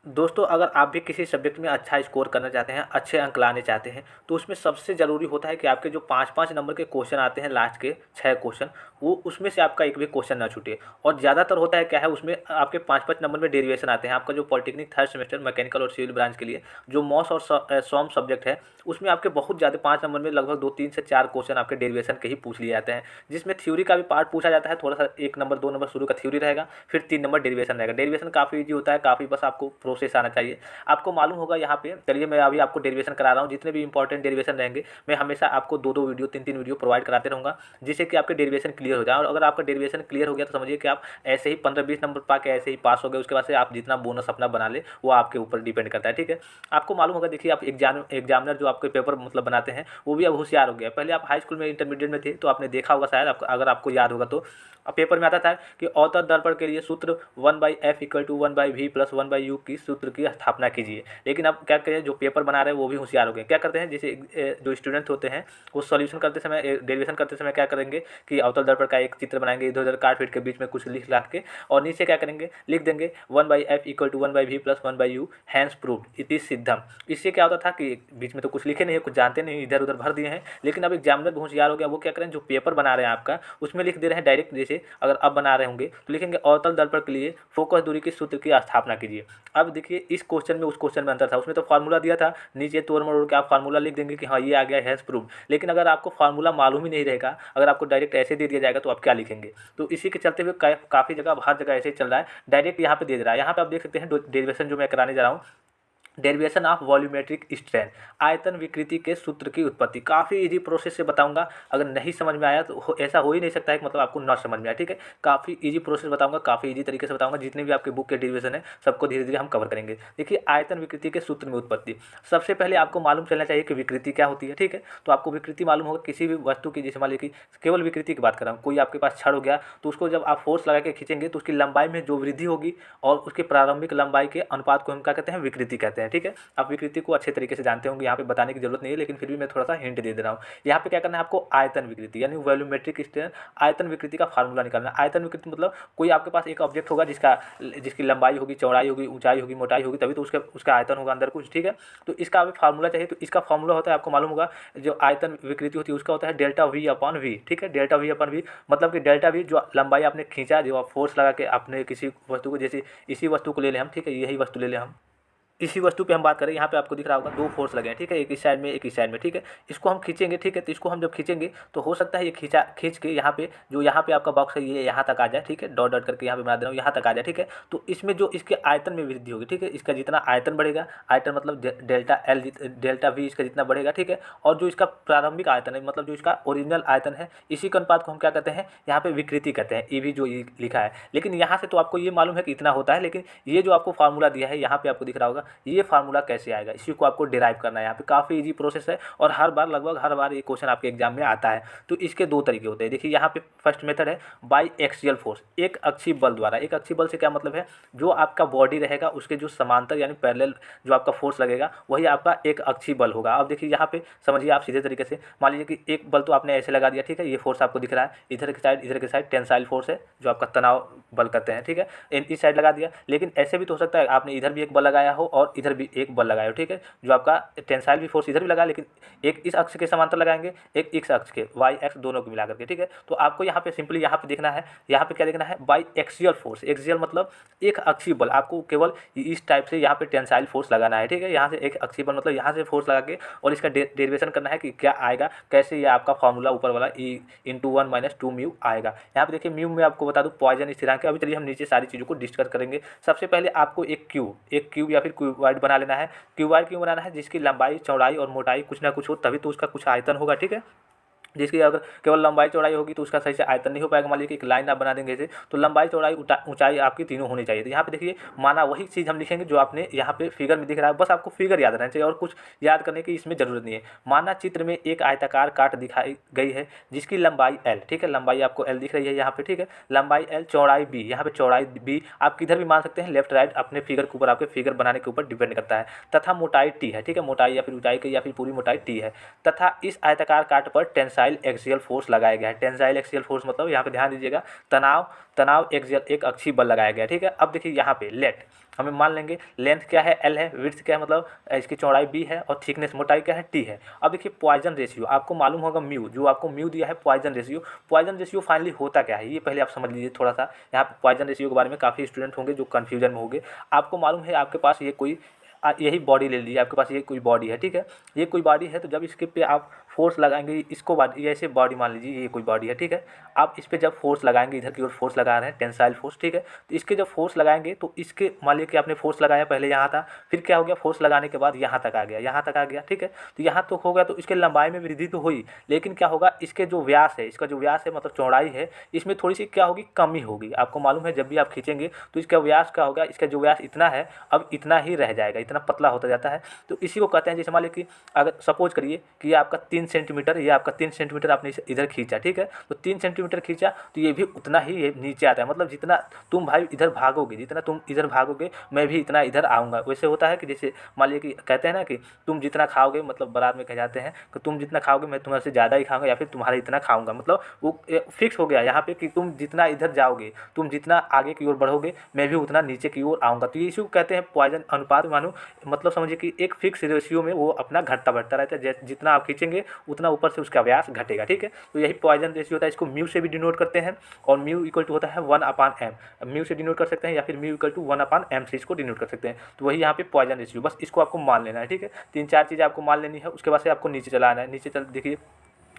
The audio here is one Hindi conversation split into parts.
दोस्तों, अगर आप भी किसी सब्जेक्ट में अच्छा स्कोर करना चाहते हैं, अच्छे अंक लाने चाहते हैं, तो उसमें सबसे ज़रूरी होता है कि आपके जो 5-5 नंबर के क्वेश्चन आते हैं, लास्ट के 6 क्वेश्चन, वो उसमें से आपका एक भी क्वेश्चन ना छूटे। और ज़्यादातर होता है क्या है, उसमें आपके 5-5 नंबर में डेरिवेशन आते हैं। आपका जो पॉलिटेक्निक थर्ड सेमेस्टर मैकेनिकल और सिविल ब्रांच के लिए जो मॉस और सॉम सब्जेक्ट है, उसमें आपके बहुत ज़्यादा 5 नंबर में लगभग 2-3 से 4 क्वेश्चन आपके डेरिवेशन के ही पूछ लिए जाते हैं, जिसमें थ्योरी का भी पार्ट पूछा जाता है। थोड़ा सा 1 नंबर 2 नंबर शुरू का थ्योरी रहेगा, फिर 3 नंबर डेरिवेशन रहेगा। डेरिवेशन काफ़ी ईजी होता है, काफ़ी बस आपको प्रोसेस आना चाहिए। आपको मालूम होगा यहाँ पे, चलिए मैं अभी आपको डेरिवेशन करा रहा हूँ। जितने भी इंपॉर्टेंट डेरिवेशन रहेंगे, मैं हमेशा आपको 2-2 वीडियो 3-3 वीडियो प्रोवाइड कराते रहूँगा, जिससे कि आपके डेरिवेशन क्लियर हो जाए। और अगर आपका डेरिवेशन क्लियर हो गया तो समझिए कि आप ऐसे ही 15-20 नंबर पा के ऐसे ही पास हो गए। उसके बाद से आप जितना बोनस अपना बना ले, वो आपके ऊपर डिपेंड करता है, ठीक है। आपको मालूम होगा, देखिए आप एग्जामिनर जो आपके पेपर मतलब बनाते हैं, वो भी अब होशियार हो गया है। पहले आप हाई स्कूल में इंटरमीडिएट में थे तो आपने देखा होगा शायद, आपको अगर आपको याद होगा तो पेपर में आता था कि अवतल दर्पण के लिए सूत्र 1/f = 1/v + 1/u की सूत्र की स्थापना कीजिए। लेकिन अब क्या करें, जो पेपर बना रहे हैं वो भी होशियार हो गए। क्या करते हैं, जैसे जो स्टूडेंट होते हैं वो सॉल्यूशन करते समय, डेरिवेशन करते समय क्या करेंगे कि अवतल दर्पण का एक चित्र बनाएंगे, इधर उधर काट पीट के बीच में कुछ लिख लाख के, और नीचे क्या करेंगे, लिख देंगे 1/f = 1/v + 1/u hence proved इति सिद्धम। इससे क्या होता था कि बीच में तो कुछ लिखे नहीं है, कुछ जानते नहीं, इधर उधर भर दिए हैं। लेकिन अब एग्जामिनर बहुत होशियार हो गया, वो क्या करें, जो पेपर बना रहे हैं आपका, उसमें लिख दे रहे हैं डायरेक्ट। जैसे अगर अब बना रहे होंगे तो लिखेंगे अवतल दर्पण के लिए फोकस दूरी के सूत्र की स्थापना कीजिए। अब देखिए इस क्वेश्चन में उस क्वेश्चन में अंतर था। उसमें तो फार्मूला दिया था, नीचे तोड़ मरोड़ के आप फार्मूला लिख देंगे कि हाँ ये आ गया हैज प्रूव्ड। लेकिन अगर आपको फार्मूला मालूम ही नहीं रहेगा, अगर आपको डायरेक्ट ऐसे दे दिया जाएगा तो आप क्या लिखेंगे। तो इसी के चलते हुए काफ़ी जगह, हर जगह ऐसे ही चल रहा है, डायरेक्ट यहाँ पे दे रहा है। यहाँ पे आप देख सकते हैं डेरिवेशन जो मैं कराने जा रहा हूँ, डेरिवेशन ऑफ वॉल्यूमेट्रिक स्ट्रेन, आयतन विकृति के सूत्र की उत्पत्ति। काफ़ी इजी प्रोसेस से बताऊंगा। अगर नहीं समझ में आया तो ऐसा हो ही नहीं सकता है कि मतलब आपको ना समझ में आया, ठीक है। काफ़ी इजी प्रोसेस बताऊंगा, काफ़ी इजी तरीके से बताऊंगा। जितने भी आपके बुक के डेरिवेशन है सबको धीरे धीरे हम कवर करेंगे। देखिए आयतन विकृति के सूत्र में उत्पत्ति, सबसे पहले आपको मालूम चलना चाहिए कि विकृति क्या होती है, ठीक है। तो आपको विकृति मालूम होगा किसी भी वस्तु की, जैसे मान लीजिए कि केवल विकृति की बात कर रहा हूँ, कोई आपके पास छड़ हो गया तो उसको जब आप फोर्स लगा के खींचेंगे तो उसकी लंबाई में जो वृद्धि होगी और उसकी प्रारंभिक लंबाई के अनुपात को हम क्या कहते हैं, विकृति कहते हैं, ठीक है। आप विकृति को अच्छे तरीके से जानते होंगे, यहाँ पे बताने की जरूरत नहीं है, लेकिन फिर भी मैं थोड़ा सा हिंट दे रहा हूँ। यहाँ पे क्या करना है आपको, आयतन विकृति यानी वॉल्यूमेट्रिक स्ट्रेन, आयतन विकृति का फार्मूला निकालना है। आयतन विकृति मतलब कोई आपके पास एक ऑब्जेक्ट होगा जिसकी लंबाई होगी, चौड़ाई होगी, ऊंचाई होगी, मोटाई होगी, तभी तो उसका आयतन होगा अंदर कुछ, ठीक है। तो इसका अभी फार्मूला चाहिए। तो इसका फार्मूला होता है, आपको मालूम होगा, जो आयतन विकृति होती है उसका होता है ΔV/V, ठीक है। ΔV/V मतलब कि डेल्टा वी जो लंबाई आपने खींचा, जो आप फोर्स लगा के आपने किसी वस्तु को, जैसे इसी वस्तु को ले लें हम, ठीक है, यही वस्तु ले लें हम, इसी वस्तु पे हम बात करें। यहाँ पे आपको दिख रहा होगा 2 फोर्स लगे हैं, ठीक है, एक इस साइड में एक इस साइड में, ठीक है। इसको हम खींचेंगे, ठीक है। तो इसको हम जब खींचेंगे तो हो सकता है ये खींच के यहाँ पे, जो यहाँ पे आपका बॉक्स है ये यहाँ तक आ जाए, ठीक है। डॉट डॉट करके यहाँ पे बना दे रहा हूँ, यहाँ तक आ जाए, ठीक है। तो इसमें जो इसके आयतन में वृद्धि होगी, ठीक है, इसका जितना आयतन बढ़ेगा, आयतन मतलब ΔV इसका जितना बढ़ेगा, ठीक है। और जो इसका प्रारंभिक आयतन है, मतलब जो इसका ओरिजिनल आयतन है, इसी के अनुपात को हम क्या कहते हैं, यहाँ पे विकृति कहते हैं, ये भी जो ये लिखा है। लेकिन यहाँ से तो आपको ये मालूम है कि इतना होता है, लेकिन ये जो आपको फार्मूला दिया है यहाँ पे आपको दिख रहा होगा, ये फार्मूला कैसे आएगा, इसी को आपको डिराइव करना है। यहाँ पे काफ़ी इजी प्रोसेस है और हर बार, लगभग हर बार ये क्वेश्चन आपके एग्जाम में आता है। तो इसके 2 तरीके होते हैं। देखिए यहाँ पे फर्स्ट मेथड है बाई एक्सियल फोर्स, एक अक्षीय बल द्वारा। एक अक्षीय बल से क्या मतलब है, जो आपका बॉडी रहेगा उसके जो समांतर यानी पैरेलल जो आपका फोर्स लगेगा वही आपका एक अक्षीय बल होगा। अब देखिए यहाँ पे समझिए आप सीधे तरीके से, मान लीजिए कि एक बल तो आपने ऐसे लगा दिया, ठीक है, ये फोर्स आपको दिख रहा है, इधर की साइड टेंसाइल फोर्स है जो आपका तनाव बल करते हैं, ठीक है, इस साइड लगा दिया। लेकिन ऐसे भी तो हो सकता है आपने इधर भी एक बल लगाया हो और इधर भी एक बल लगाया हो, ठीक है, जो आपका टेंसाइल भी फोर्स इधर भी लगा, लेकिन एक इस अक्ष के समांतर लगाएंगे, एक इस अक्ष के, वाई एक्स दोनों को मिला करके, ठीक है। तो आपको यहाँ पे सिंपली यहाँ पे देखना है, यहाँ पे क्या देखना है, बाई एक्सियल फोर्स। एक्सियल मतलब एक अक्षीय बल, आपको केवल इस टाइप से यहाँ पे टेंसाइल फोर्स लगाना है, ठीक है। यहाँ से एक अक्षीय बल मतलब यहाँ से फोर्स लगा के और इसका डेरिवेशन करना है कि क्या आएगा, कैसे ये आपका फॉर्मूला ऊपर वाला E/1 - 2 म्यू आएगा। यहाँ पे देखिए म्यू में आपको बता दूँ पॉइजन स्थिरांक है। अभी चलिए हम नीचे सारी चीज़ों को डिस्कस करेंगे। सबसे पहले आपको एक क्यूब या फिर क्यूबॉइड बना लेना है। क्यूबॉइड क्यों बनाना है, जिसकी लंबाई, चौड़ाई और मोटाई कुछ ना कुछ हो, तभी तो उसका कुछ आयतन होगा, ठीक है। जिसकी अगर केवल लंबाई चौड़ाई होगी तो उसका सही से आयतन नहीं हो पाएगा। मान लीजिए कि एक लाइन आप बना देंगे ऐसे, तो लंबाई चौड़ाई ऊंचाई आपकी तीनों होनी चाहिए। तो यहाँ पे देखिए माना वही चीज़ हम लिखेंगे जो आपने यहाँ पे फिगर में दिख रहा है, बस आपको फिगर याद रहना चाहिए और कुछ याद करने की इसमें ज़रूरत नहीं है। माना चित्र में एक आयताकार काट दिखाई गई है जिसकी लंबाई l, ठीक है, लंबाई आपको l दिख रही है यहाँ पे, ठीक है, लंबाई l, चौड़ाई b, यहाँ पे चौड़ाई b आप किधर भी मान सकते हैं, लेफ्ट राइट, अपने फिगर के ऊपर, आपके फिगर बनाने के ऊपर डिपेंड करता है। तथा मोटाई t है, ठीक है, मोटाई या फिर ऊंचाई की या फिर पूरी मोटाई t है। तथा इस आयताकार काट पर टेंसाइल एक्सियल फोर्स लगाया गया है। टेंसाइल एक्सियल फोर्स मतलब यहाँ पे ध्यान दीजिएगा, तनाव एक्सियल एक अक्षीय बल लगाया गया है, ठीक है। अब देखिए यहाँ पे लेट, हमें मान लेंगे लेंथ क्या है L है, विड्थ क्या है मतलब इसकी चौड़ाई B है और थिकनेस मोटाई क्या है T है। अब देखिए पॉइजन रेशियो आपको मालूम होगा म्यू, जो आपको म्यू दिया है Poisson ratio. Poisson ratio finally होता क्या है ये पहले आप समझ लीजिए थोड़ा सा। यहाँ पे पॉइजन रेशियो के बारे में काफ़ी स्टूडेंट होंगे जो कन्फ्यूजन में होंगे। आपको मालूम है आपके पास ये कोई यही बॉडी ले लीजिए, आपके पास ये कोई बॉडी है, ठीक है, ये कोई बॉडी है। तो जब इसके पे आप फोर्स लगाएंगे, इसको बॉडी ऐसे बॉडी मान लीजिए ये कोई बॉडी है, ठीक है, आप इस पे जब फोर्स लगाएंगे, इधर की ओर फोर्स लगा रहे हैं टेंसाइल फोर्स, ठीक है, तो इसके जब फोर्स लगाएंगे तो इसके मान लीजिए कि आपने फोर्स लगाया पहले यहाँ था, फिर क्या हो गया फोर्स लगाने के बाद यहाँ तक आ गया, यहाँ तक आ गया, ठीक है, तो यहाँ तक हो गया तो इसके लंबाई में वृद्धि तो हुई, लेकिन क्या होगा इसके जो व्यास है, इसका जो व्यास है मतलब चौड़ाई है, इसमें थोड़ी सी क्या होगी कमी होगी। आपको मालूम है जब भी आप खींचेंगे तो इसका व्यास क्या होगा, इसका जो व्यास इतना है अब इतना ही रह जाएगा, इतना पतला होता जाता है। तो इसी को कहते हैं, जैसे मान लीजिए कि अगर सपोज करिए कि ये आपका 3 सेंटीमीटर, ये आपका 3 सेंटीमीटर आपने इधर खींचा, ठीक है, तो 3 सेंटीमीटर खींचा तो ये भी उतना ही ये नीचे आता है। मतलब जितना तुम भाई इधर भागोगे, जितना तुम इधर भागोगे मैं भी इतना इधर आऊँगा। वैसे होता है कि जैसे मान लीजिए कि कहते हैं ना कि तुम जितना खाओगे, मतलब बारात में कह जाते हैं कि तुम जितना खाओगे मैं तुम्हारे से ज़्यादा ही खाऊंगा या फिर तुम्हारा इतना खाऊंगा। मतलब वो फिक्स हो गया यहाँ पे कि तुम जितना इधर जाओगे, तुम जितना आगे की ओर बढ़ोगे मैं भी उतना नीचे की ओर आऊँगा। तो ये इसी को कहते हैं पॉइजन अनुपात। मानो मतलब समझिए कि एक फिक्स रेशियो में वो अपना घटता बढ़ता रहता है, जितना आप खींचेंगे उतना ऊपर से उसका व्यास घटेगा, ठीक है। तो यही पॉइजन रेशियो होता है, इसको म्यू से भी डिनोट करते हैं और म्यू इक्वल टू होता है 1/m। म्यू से डिनोट कर सकते हैं या फिर म्यू इक्वल टू 1/m से इसको डिनोट कर सकते हैं। तो वही यहाँ पे पॉइजन रेशियो, बस इसको आपको मान लेना है, ठीक है। 3-4 चीज़ें आपको मान लेनी है, उसके बाद से आपको नीचे चला आना है। नीचे चल देखिए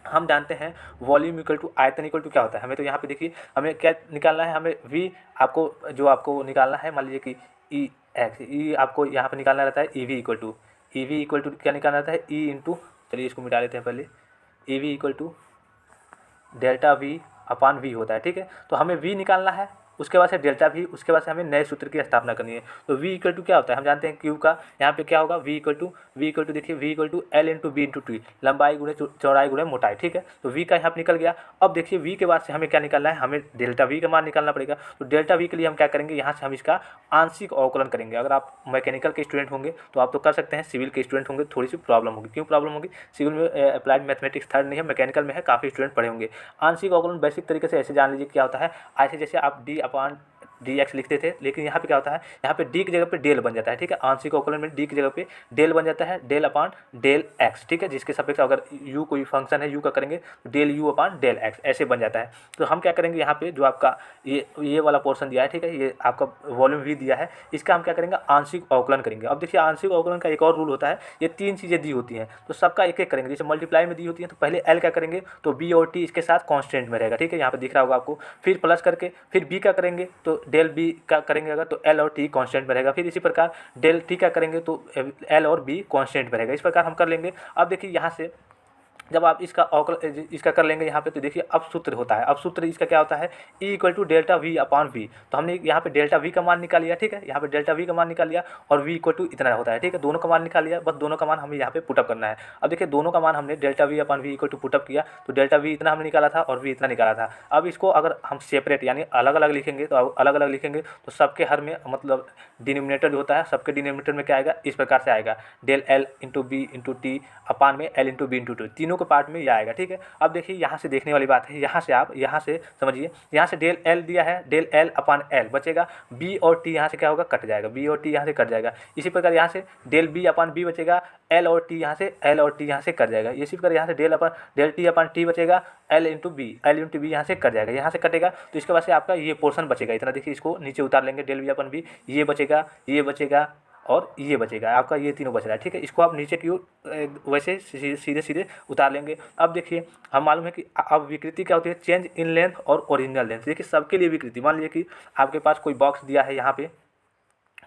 हम जानते हैं वॉल्यूम इक्वल टू आयतन इक्वल टू क्या होता है। हमें तो यहाँ पे देखिए हमें क्या निकालना है, हमें v आपको जो आपको निकालना है, मान लीजिए कि ई आपको यहाँ पे निकालना रहता है ई वी इक्वल टू क्या निकालना रहता है ई इंटू, चलिए इसको मिटा लेते हैं पहले, E V equal to delta V upon V होता है, ठीक है। तो हमें v निकालना है, उसके बाद से डेल्टा v, उसके बाद से हमें नए सूत्र की स्थापना करनी है। तो v इक्वल टू क्या होता है, हम जानते हैं क्यू का यहाँ पे क्या होगा, v इक्वल टू देखिए v equal to L into B into T, लंबाई गुणे चौड़ाई गुणे मोटाई, ठीक है। तो v का यहाँ पे निकल गया। अब देखिए v के बाद से हमें क्या निकालना है, हमें डेल्टा v का मान निकालना पड़ेगा। तो डेल्टा v के लिए हम क्या करेंगे, यहाँ से हम इसका आंशिक अवकलन करेंगे। अगर आप मैकेनिकल के स्टूडेंट होंगे तो आप तो कर सकते हैं, सिविल के स्टूडेंट होंगे थोड़ी सी प्रॉब्लम होगी। क्यों प्रॉब्लम होगी, सिविल में अप्लाइड मैथमेटिक्स थर्ड नहीं है, मैकेनिकल में है, काफ़ी स्टूडेंट पढ़े होंगे। आंशिक अवकलन बेसिक तरीके से ऐसे जान लीजिए क्या होता है, ऐसे जैसे आप dx लिखते थे, लेकिन यहाँ पे क्या होता है, यहाँ पे d की जगह पे डेल बन जाता है, ठीक है। आंशिक अवकलन में d की जगह पे डेल बन जाता है, डेल अपान डेल x, ठीक है, जिसके सापेक्ष अगर u कोई फंक्शन है u का करेंगे तो del u upon del x ऐसे बन जाता है। तो हम क्या करेंगे, यहाँ पे जो आपका ये वाला पोर्शन दिया है, ठीक है, ये आपका वॉल्यूम v दिया है, इसका हम क्या करेंगे आंशिक अवकलन करेंगे। अब देखिए आंशिक अवकलन का एक और रूल होता है, ये 3 चीज़ें दी होती हैं तो सबका एक एक करेंगे। जैसे मल्टीप्लाई में दी होती है तो पहले l का करेंगे तो b और t इसके साथ कॉन्स्टेंट में रहेगा, ठीक है, यहाँ पे दिख रहा होगा आपको। फिर प्लस करके फिर b का करेंगे तो डेल b का करेंगे अगर तो एल और टी कांस्टेंट में रहेगा। फिर इसी प्रकार डेल टी का करेंगे तो एल और बी कांस्टेंट में रहेगा। इस प्रकार हम कर लेंगे। अब देखिए यहाँ से जब आप इसका अवकलन इसका कर लेंगे यहाँ पे तो देखिए अब सूत्र होता है, अब सूत्र इसका क्या होता है, E equal to delta V upon V. तो हमने यहाँ पे डेल्टा वी का मान निकाल लिया, ठीक है, यहाँ पे डेल्टा वी का मान निकाल लिया और वी इक्वल टू इतना होता है, ठीक है, दोनों का मान निकाल लिया, बस दोनों का मान हमें यहाँ पे पुटअप करना है। अब देखिए दोनों का मान हमने delta V upon V equal to put up किया तो डेल्टा वी इतना हमने निकाला था और वी इतना निकाला था। अब इसको अगर हम सेपरेट यानी अलग अलग लिखेंगे तो अलग अलग लिखेंगे तो सबके हर में मतलब डिनोमिनेटर जो होता है सबके डिनोमिनेटर में क्या आएगा, इस प्रकार से आएगा, del L into B into T upon में L into B into T, तीनों के पार्ट में यह आएगा, ठीक है। अब देखिए यहाँ से देखने वाली बात है, यहाँ से आप यहाँ से समझिए, यहाँ से डेल एल दिया है, डेल एल अपान एल बचेगा, बी और टी यहाँ से क्या होगा कट जाएगा, बी और टी यहाँ से कट जाएगा। इसी प्रकार यहाँ से डेल बी अपान बी बचेगा, एल और टी यहाँ से कट जाएगा। इसी प्रकार यहाँ से डेल टी अपान टी बचेगा, एल इंटू बी यहाँ से कट जाएगा, यहाँ से कटेगा तो इसके बाद से आपका ये पोर्शन बचेगा इतना। देखिए इसको नीचे उतार लेंगे, डेल बी अपन बी ये बचेगा और ये बचेगा, आपका ये तीनों बच रहा है, ठीक है। इसको आप नीचे की ओर वैसे सीधे सीधे उतार लेंगे। अब देखिए हम मालूम है कि अब विकृति क्या होती है, चेंज इन लेंथ और ओरिजिनल लेंथ। देखिए सबके लिए विकृति, मान लीजिए कि आपके पास कोई बॉक्स दिया है, यहाँ पे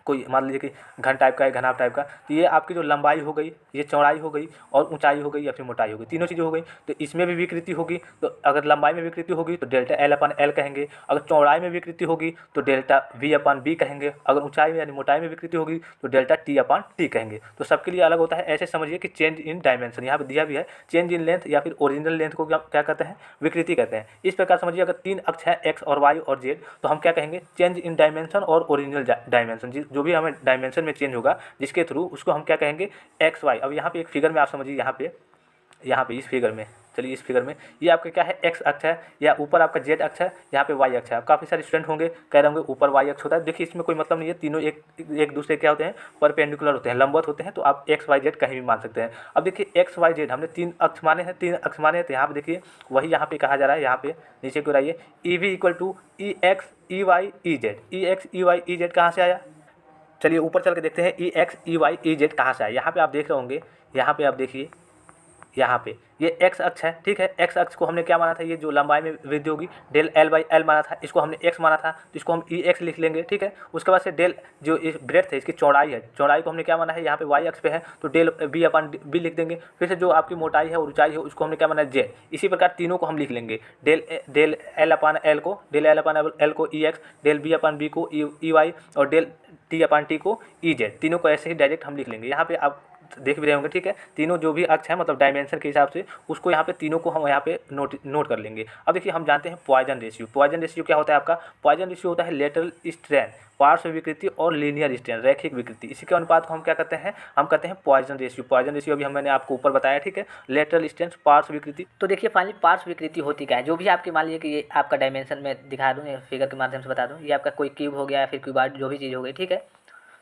कोई मान लीजिए कि घन टाइप का है, घनाभ टाइप का, तो ये आपकी जो लंबाई हो गई, ये चौड़ाई हो गई और ऊंचाई हो गई या फिर मोटाई हो गई, तीनों चीज़ें हो गई। तो इसमें भी विकृति होगी, तो अगर लंबाई में विकृति होगी तो डेल्टा एल अपान एल कहेंगे, अगर चौड़ाई में विकृति होगी तो डेल्टा वी अपान बी कहेंगे, अगर ऊंचाई में यानी मोटाई में विकृति होगी तो डेल्टा टी अपान टी कहेंगे। तो सबके लिए अलग होता है। ऐसे समझिए कि चेंज इन डायमेंशन यहाँ पर दिया भी है, चेंज इन लेंथ या फिर ओरिजिनल लेंथ को क्या कहते हैं, विकृति कहते हैं। इस प्रकार समझिए अगर 3 अक्ष है एक्स और वाई और जेड तो हम क्या कहेंगे, चेंज इन डायमेंशन और ओरिजिनल डायमेंशन, जो भी हमें डायमेंशन में चेंज होगा जिसके थ्रू उसको हम क्या कहेंगे एक्स वाई। अब यहाँ पे एक फिगर में आप समझिए, यहाँ पे इस फिगर में चलिए इस फिगर में ये आपका क्या है, एक्स अक्ष है, या ऊपर आपका जेड अक्ष है, यहाँ पे वाई अक्ष है। काफ़ी सारे स्टूडेंट होंगे कह रहे होंगे ऊपर वाई अक्ष होता है। देखिए इसमें कोई मतलब नहीं है, तीनों एक दूसरे क्या होते हैं, परपेंडिकुलर होते हैं, लंबवत होते हैं। तो आप एक्स वाई जेड कहीं भी मान सकते हैं। अब देखिए एक्स वाई जेड हमने 3 अक्ष माने हैं, 3 अक्ष माने हैं, तो यहाँ पे देखिए वही यहाँ पे कहा जा रहा है, यहाँ पे नीचे को आइए, E V equal to E X E Y E Z. E X E Y E Z कहाँ से आया, चलिए ऊपर चल के देखते हैं, E X E Y E Z कहाँ से आया। यहाँ पे आप देख रहे होंगे, यहाँ पे आप देखिए, यहाँ पे ये एक्स अक्ष है, ठीक है। एक्स अक्ष को हमने क्या माना था, ये जो लंबाई में वृद्धि होगी डेल एल बाई एल माना था, इसको हमने एक्स माना था, तो इसको हम ई एक्स लिख लेंगे, ठीक है। उसके बाद से डेल जो इस ब्रेड्थ है, इसकी चौड़ाई है, चौड़ाई को हमने क्या माना है, यहाँ पे वाई अक्ष पे है तो डेल बी अपन बी लिख देंगे। फिर से जो आपकी मोटाई है और ऊंचाई है उसको हमने क्या माना है, जेड। इसी प्रकार तीनों को हम लिख लेंगे, डेल एल अपान एल को, डेल एल अपान एल को E x, del B upon B को ई वाई, और डेल टी अपान टी को ई जेड। तीनों को ऐसे ही डायरेक्ट हम लिख लेंगे। यहाँ पे आप देख भी रहे होंगे, ठीक है। तीनों जो भी अक्ष है मतलब डायमेंशन के हिसाब से उसको यहाँ पे तीनों को हम यहाँ पे नोट कर लेंगे। अब देखिए हम जानते हैं पॉइजन रेशियो। पॉइजन रेशियो क्या होता है आपका, पॉइजन रेशियो होता है लेटरल स्ट्रेन, पार्श्व विकृति और लीनियर स्ट्रेन, रैखिक विकृति। इसी के अनुपात को हम क्या करते हैं, हम कहते हैं पॉइजन रेशियो। पॉइजन रेशियो अभी मैंने आपको ऊपर बताया, ठीक है। लेटरल स्ट्रेन, पार्श्व विकृति। तो देखिए फाइनली पार्श्व विकृति होती क्या है, जो भी आपके मान लीजिए कि ये आपका डायमेंशन में दिखा दूँ, फिगर के माध्यम से बता दूँ, ये आपका कोई क्यूब हो गया या फिर क्यूबॉइड, जो भी चीज़ हो गई, ठीक है।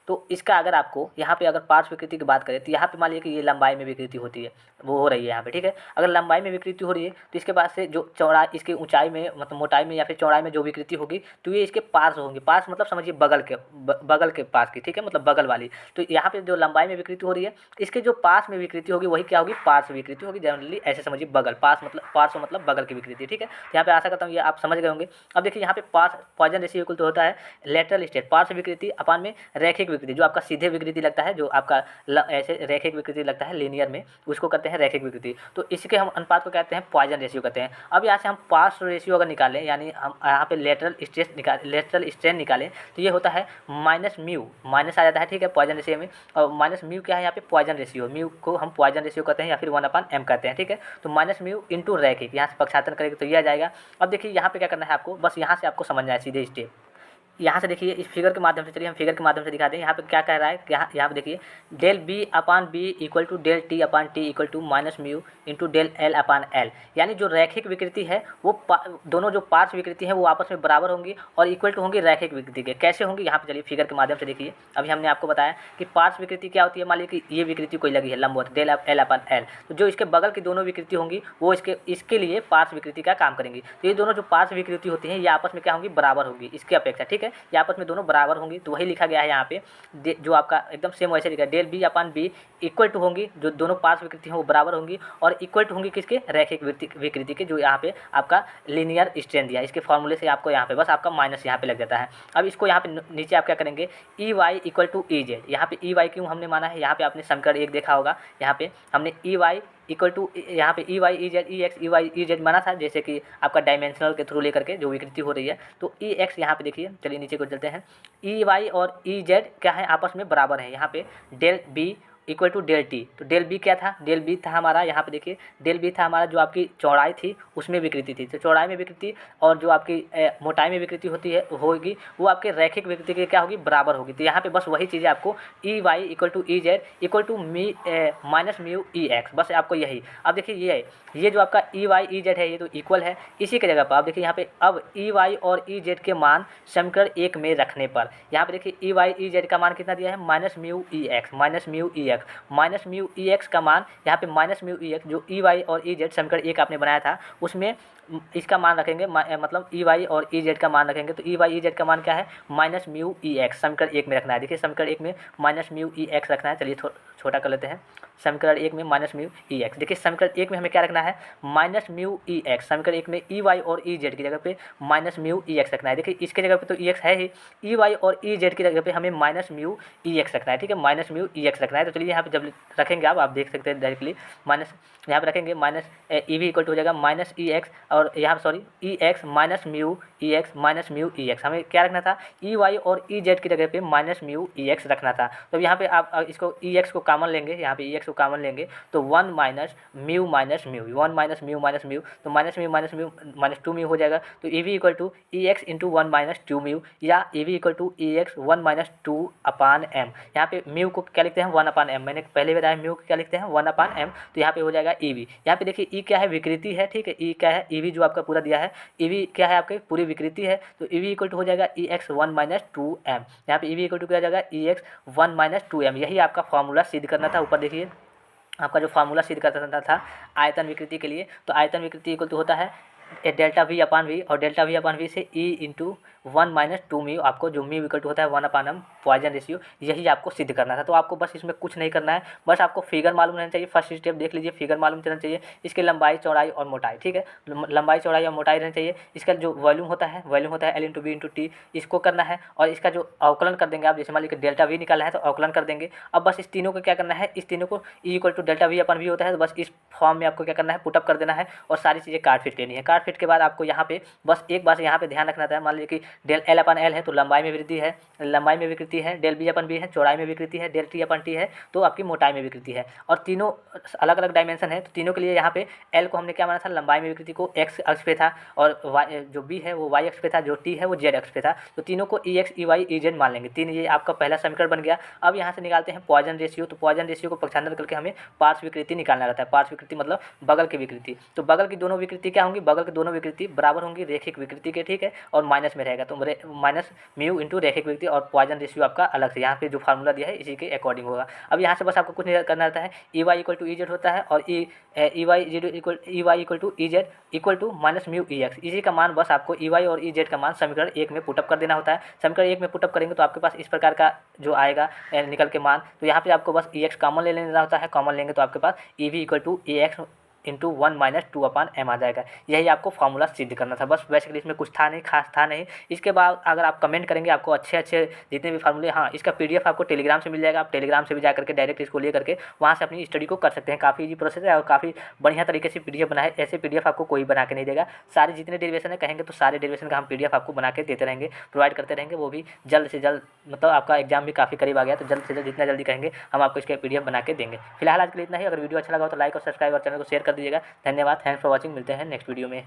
तो इसका अगर आपको यहाँ पे अगर पार्श्व विकृति की बात करें तो यहाँ पे मान लीजिए कि ये लंबाई में विकृति होती है, वो हो रही है यहाँ पे, ठीक है। अगर लंबाई में विकृति हो रही है तो इसके बाद से जो चौड़ाई, इसकी ऊंचाई में मतलब मोटाई में या फिर चौड़ाई में जो विकृति होगी तो ये इसके पार्श्व होंगी। पार्श्व मतलब समझिए बगल के पास की, ठीक है, मतलब बगल वाली। तो यहाँ पे जो लंबाई में विकृति हो रही है, इसके जो पास में विकृति होगी वही क्या होगी, पार्श्व विकृति होगी। जनरली ऐसे समझिए, बगल, पार्श्व मतलब बगल की विकृति, ठीक है। यहाँ पे आशा करता हूँ ये आप समझ गए होंगे। अब देखिए यहाँ पे पॉइजन रेशियो इक्वल तो होता है लेटरल स्ट्रेन, पार्श्व विकृति अपान में रैखिक विकृति। जो आपका सीधे विकृति लगता है, जो आपका ऐसे रैखिक विकृति लगता है लीनियर में, उसको करते हैं रैखिक विकृति। तो इसके हम अनुपात को कहते हैं पॉइजन रेशियो कहते हैं। अब यहाँ से हम पार्श्व रेशियो अगर निकालें, यानी हम यहाँ पे लेटरल स्ट्रेन निकालें, तो ये होता है माइनस म्यू, माइनस आ जाता है, ठीक है, पॉइजन रेशियो में। और माइनस म्यू क्या है, यहाँ पे पॉइजन रेशियो, म्यू को हम पॉइजन रेशियो कहते हैं या फिर 1/m कहते हैं, ठीक है। तो माइनस म्यू इंटू रैखिक, यहाँ से पक्षांतर करेंगे तो ये आ जाएगा। अब देखिए यहाँ पे क्या करना है आपको, बस यहाँ से आपको समझना है सीधे स्टेप। यहाँ से देखिए इस फिगर के माध्यम से, चलिए हम फिगर के माध्यम से दिखा दें। यहाँ पे क्या कह रहा है, यहाँ पे देखिए del B upon B equal to del T upon T equal to minus mu into del L upon L. यानी जो रैखिक विकृति है वो दोनों जो पार्श्व विकृति है वो आपस में बराबर होंगी और इक्वल टू होंगी रैखिक विकृति के। कैसे होंगी, यहाँ पे चलिए फिगर के माध्यम से देखिए। अभी हमने आपको बताया कि पार्श्व विकृति क्या होती है। मान लीजिए कि ये विकृति कोई लगी है लंबवत, डेल एल अपान एल, तो जो इसके बगल की दोनों विकृति होंगी वो इसके लिए पार्श्व विकृति का काम करेंगी। तो ये दोनों जो पार्श्व विकृति होती हैं ये आपस में क्या होंगी, बराबर होगी इसके अपेक्षा, ठीक है। ये आपस में दोनों बराबर होंगी, तो वही लिखा गया है यहाँ पे, जो आपका एकदम सेम वैसे लिखा है, del B upon B equal to होंगी, जो दोनों पार्श्व विकृति हैं वो बराबर होंगी और इक्वल टू होंगी किसके, रैखिक विकृति के, जो यहाँ पे आपका लीनियर स्ट्रेन दिया है। इसके फॉर्मूले से आपको यहाँ पे बस आपका माइनस यहाँ पे लग जाता है। अब इसको यहाँ पे नीचे आप क्या करेंगे, E Y equal to E Z. यहाँ पे ई वाई क्यों हमने माना है, यहाँ पे आपने समीकरण 1 देखा होगा, यहाँ पे हमने ई वाई इक्वल टू, यहाँ पे E Y E Z, E X E Y E Z माना था, जैसे कि आपका डायमेंशनल के थ्रू लेकर के जो विकृति हो रही है। तो ई एक्स यहाँ पे देखिए, चलिए नीचे को चलते हैं, ई वाई और ई जेड क्या है, आपस में बराबर है। यहाँ पे del B equal to del T, तो डेल बी क्या था, डेल बी था हमारा, यहाँ पे देखिए डेल बी था हमारा जो आपकी चौड़ाई थी उसमें विकृति थी। तो चौड़ाई में विकृति और जो आपकी मोटाई में विकृति होती है होगी वो आपके रैखिक विकृति के क्या होगी, बराबर होगी। तो यहाँ पे बस वही चीज़ है आपको, E Y equal to E Z equal to minus mu E X, बस आपको यही। अब देखिए ये जो आपका ई वाई ई जेड है ये तो इक्वल है, इसी के जगह पर आप देखिए यहाँ पे अब ई वाई और ई जेड के मान समीकरण 1 में रखने पर यहाँ पे देखिए ई वाई ई जेड का मान कितना दिया है, minus mu E x, minus mu E x, minus mu E x का मान यहाँ पे माइनस म्यू ई एक्स जो ई वाई और ई जेड समीकरण 1 आपने बनाया था उसमें इसका मान रखेंगे, मतलब ई वाई और ई जेड का मान रखेंगे। तो ई वाई ई जेड का मान क्या है, माइनस म्यू ई एक्स समीकरण 1 में रखना है। देखिए समीकरण 1 में माइनस म्यू ई एक्स रखना है। चलिए छोटा कर लेते हैं, समीकरण 1 में माइनस म्यू ई एक्स। देखिए समीकरण 1 में हमें क्या रखना है, माइनस म्यू ई एक्स। समीकरण 1 में ई वाई और ई जेड की जगह पे माइनस म्यू ई एक्स रखना है। देखिए इसके जगह पे तो ई एक्स है ही, ई वाई और ई जेड की जगह पे हमें माइनस म्यू ई एक्स रखना है, ठीक है, माइनस म्यू ई एक्स रखना है। तो चलिए यहाँ पे जब रखेंगे आप देख सकते हैं डायरेक्टली, माइनस यहाँ पे रखेंगे, माइनस ई भी इक्वल टू हो जाएगा माइनस ई एक्स, और यहाँ पर सॉरी ई x minus mu E x minus mu E x. हमें क्या रखना था, ई वाई और ई जेड की जगह पे माइनस म्यू ई एक्स रखना था। तो यहाँ पे आप इसको ई एक्स को कॉमन लेंगे, यहाँ पे ई एक्स को कॉमन लेंगे तो 1 minus mu minus mu, 1 minus mu minus mu, तो माइनस म्यू माइनस 2 म्यू हो जाएगा। तो E V equal to E X into 1 minus 2 mu, या E V equal to E X 1 minus 2 upon M. यहाँ पे म्यू को क्या लिखते हैं, 1 अपान 1/m, मैंने पहले बताया म्यू क्या लिखते हैं 1/m, तो यहाँ पे हो जाएगा ई वी। यहाँ पे देखिए ई क्या है, विकृति है, ठीक है, ई क्या है, ई वी जो आपका पूरा दिया है, ई वी क्या है आपके पूरी विकृति है, तो ई वी इक्वल टू हो जाएगा ई एक्स 1-2m। यहाँ पे ई वी इक्वल टू क्या हो जाएगा ई एक्स 1-2m। यही आपका फॉर्मूला सिद्ध करना था। ऊपर देखिए आपका जो फार्मूला सिद्ध करना था आयतन विकृति के लिए, तो आयतन विकृति इक्वल टू होता है डेल्टा वी अपान वी, और डेल्टा वी अपान वी से ई इंटू 1-2 म्यू, आपको जो म्यू इक्वल टू होता है 1/m पॉइजन रेशियो, यही आपको सिद्ध करना था। तो आपको बस इसमें कुछ नहीं करना है, बस आपको फिगर मालूम रहना चाहिए। फर्स्ट स्टेप देख लीजिए, फिगर मालूम रहना चाहिए, इसकी लंबाई चौड़ाई और मोटाई, ठीक है, लंबाई चौड़ाई और मोटाई रहनी चाहिए। इसका जो वॉल्यूम होता है L into B into T, इसको करना है, और इसका जो अवकलन कर देंगे आप, जैसे मान लीजिए डेल्टा वी निकालना है तो अवकलन कर देंगे। अब बस इस तीनों को क्या करना है, इस तीनों को E equal to delta V upon V होता है, तो बस इस फॉर्म में आपको क्या करना है, पुटअप कर देना है और सारी चीज़ें काट फिट लेनी है। काट फिट के बाद आपको यहाँ पे बस एक बात यहाँ पे ध्यान रखना था, मान लीजिए कि डेल एल अपन एल है तो लंबाई में वृद्धि है, लंबाई में विकृति है, डेल बी अपन बी है चौड़ाई में विकृति है, डेल टी अपन टी है तो आपकी मोटाई में विकृति है, और तीनों अलग अलग डायमेंशन है। तो तीनों के लिए यहाँ पे एल को हमने क्या माना था, लंबाई में विकृति को एक्स अक्ष पे था, और जो बी है वो वाई अक्ष पे था, जो टी है वो जेड अक्ष पे था, तो तीनों को E X E Y E Z मान लेंगे। तीन, ये आपका पहला समीकरण बन गया। अब यहाँ से निकालते हैं पॉइजन रेशियो, तो पॉइजन रेशियो को पक्षांतर करके हमें पार्श्व विकृति निकालना रहता है। पार्श्व विकृति मतलब बगल की विकृति, तो बगल की दोनों विकृति क्या होंगी, बगल की दोनों विकृति बराबर होंगी रेखिक विकृति के, ठीक है, और माइनस में रहेगा, तो माइनस म्यू इंटू रेखिक विकृति, और पॉइजन रेशियो आपका अलग से यहाँ पे जो फार्मूला दिया है इसी के अकॉर्डिंग होगा। अब यहाँ से बस आपको कुछ नहीं करना रहता है, E Y equal to E Z होता है, और E Y equal to E Z equal to minus mu E X, इसी का मान बस आपको ई वाई और ई जेड का मान समीकरण 1 में पुटअप कर देना होता है। समीकरण 1 में पुटअप करेंगे तो आपके पास इस प्रकार का जो आएगा निकल के मान, तो यहाँ पे आपको बस ई एक्स कॉमन ले लेना होता है। कॉमन लेंगे तो आपके पास E V equal to A X into 1-2/m आ जाएगा। यही आपको फार्मूला सिद्ध करना था, बस बेसिकली इसमें कुछ था नहीं, खास था नहीं। इसके बाद अगर आप कमेंट करेंगे आपको अच्छे अच्छे जितने भी फार्मूले, हाँ इसका पीडीएफ आपको टेलीग्राम से मिल जाएगा, आप टेलीग्राम से भी जा करके डायरेक्ट इसको ले करके वहाँ से अपनी स्टडी को कर सकते हैं। काफ़ी ईजी प्रोसेस है और काफ़ी बढ़िया तरीके से पीडीएफ बना है। ऐसे पीडीएफ आपको कोई बना के नहीं देगा। सारे जितने डेरिवेशन है कहेंगे तो सारे डेरिवेशन का हम पीडीएफ आपको बना के देते रहेंगे, प्रोवाइड करते रहेंगे, वो भी जल्द से जल्द। मतलब आपका एग्जाम भी काफ़ी करीब आ गया, तो जल्द से जल्द जितना जल्दी कहेंगे हम आपको इसके पीडीएफ बना के देंगे। फिलहाल आज के लिए इतना ही। अगर वीडियो अच्छा लगा हो तो लाइक और सब्सक्राइब और चैनल को शेयर कर दीजिएगा। धन्यवाद, थैंक्स फॉर वॉचिंग। मिलते हैं नेक्स्ट वीडियो में।